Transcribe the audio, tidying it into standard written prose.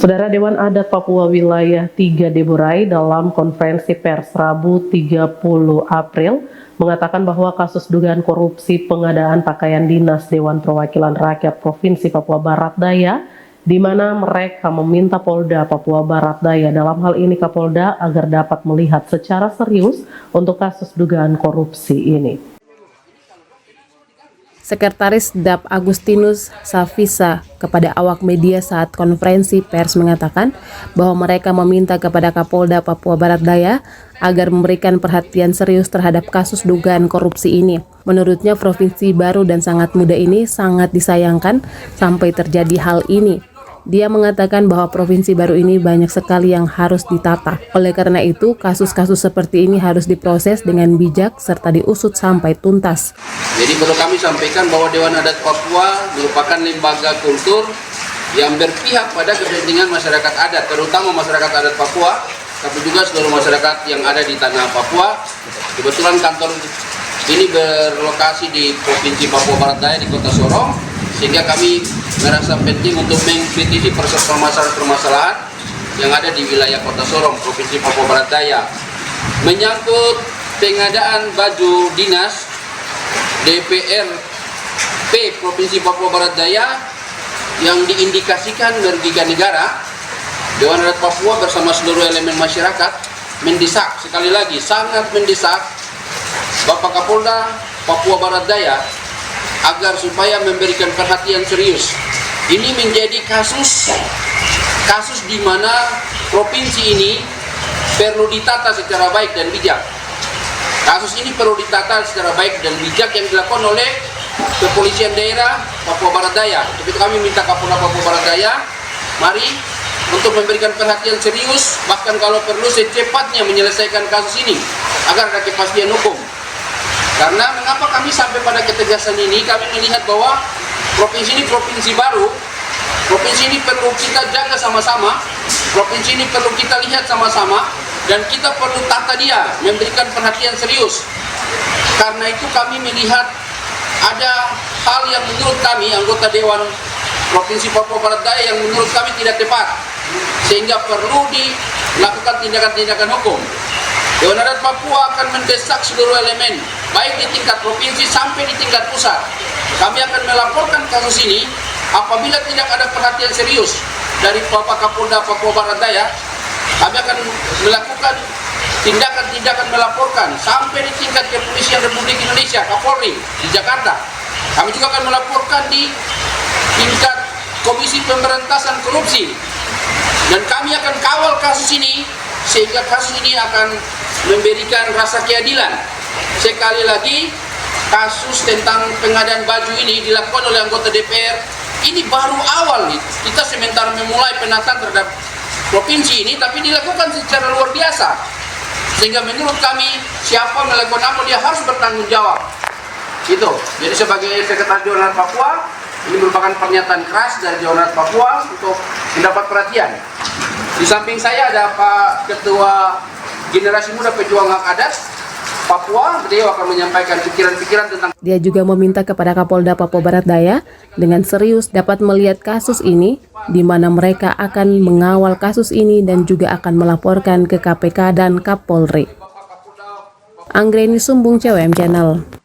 Saudara, Dewan Adat Papua Wilayah 3 Deburai dalam konferensi pers Rabu 30 April mengatakan bahwa kasus dugaan korupsi pengadaan pakaian dinas Dewan Perwakilan Rakyat Provinsi Papua Barat Daya, di mana mereka meminta Polda Papua Barat Daya, dalam hal ini Kapolda, agar dapat melihat secara serius untuk kasus dugaan korupsi ini. Sekretaris DAP Agustinus Safisa kepada awak media saat konferensi pers mengatakan bahwa mereka meminta kepada Kapolda Papua Barat Daya agar memberikan perhatian serius terhadap kasus dugaan korupsi ini. Menurutnya, provinsi baru dan sangat muda ini sangat disayangkan sampai terjadi hal ini. Dia mengatakan bahwa provinsi baru ini banyak sekali yang harus ditata. Oleh karena itu, kasus-kasus seperti ini harus diproses dengan bijak serta diusut sampai tuntas. Jadi perlu kami sampaikan bahwa Dewan Adat Papua merupakan lembaga kultur yang berpihak pada kepentingan masyarakat adat, terutama masyarakat adat Papua, tapi juga seluruh masyarakat yang ada di tanah Papua. Kebetulan kantor ini berlokasi di Provinsi Papua Barat Daya di Kota Sorong, sehingga kami merasa penting untuk mengkritisi permasalahan-permasalahan yang ada di wilayah Kota Sorong, Provinsi Papua Barat Daya. Menyangkut pengadaan baju dinas DPRP Provinsi Papua Barat Daya yang diindikasikan merugikan negara, Dewan Adat Papua bersama seluruh elemen masyarakat mendesak, sekali lagi sangat mendesak, Bapak Kapolda Papua Barat Daya agar supaya memberikan perhatian serius. Ini menjadi kasus di mana provinsi ini perlu ditata secara baik dan bijak. Kasus ini perlu ditata secara baik dan bijak yang dilakukan oleh Kepolisian Daerah Papua Barat Daya. Untuk itu kami minta Kapolda Papua Barat Daya, mari untuk memberikan perhatian serius, bahkan kalau perlu secepatnya menyelesaikan kasus ini agar ada kepastian hukum. Karena mengapa kami sampai pada ketegasan ini, kami melihat bahwa provinsi ini provinsi baru, provinsi ini perlu kita jaga sama-sama, provinsi ini perlu kita lihat sama-sama, dan kita perlu tata dia, memberikan perhatian serius. Karena itu kami melihat ada hal yang menurut kami, anggota Dewan Provinsi Papua Barat Daya, yang menurut kami tidak tepat, sehingga perlu dilakukan tindakan-tindakan hukum. Dewan Adat Papua akan mendesak seluruh elemen, baik di tingkat provinsi sampai di tingkat pusat. Kami akan melaporkan kasus ini apabila tidak ada perhatian serius dari Bapak Kapolda Papua Barat Daya. Kami akan melakukan tindakan-tindakan melaporkan sampai di tingkat Kepolisian Republik Indonesia, Kapolri di Jakarta. Kami juga akan melaporkan di tingkat Komisi Pemberantasan Korupsi. Dan kami akan kawal kasus ini sehingga kasus ini akan memberikan rasa keadilan. Sekali lagi, kasus tentang pengadaan baju ini dilakukan oleh anggota DPR. Ini baru awal nih. Kita sementara memulai penataan terhadap provinsi ini, tapi dilakukan secara luar biasa. Sehingga menurut kami, siapa melakukan apa dia harus bertanggung jawab. Gitu. Jadi sebagai Sekretaris Dewan Adat Papua, ini merupakan pernyataan keras dari Dewan Adat Papua untuk mendapat perhatian. Di samping saya ada Pak Ketua Generasi Muda Pejuang Hak Adat Papua. Beliau akan menyampaikan pikiran-pikiran tentang. Dia juga meminta kepada Kapolda Papua Barat Daya dengan serius dapat melihat kasus ini, di mana mereka akan mengawal kasus ini dan juga akan melaporkan ke KPK dan Kapolri. Anggreni Sumbung, CWM Channel.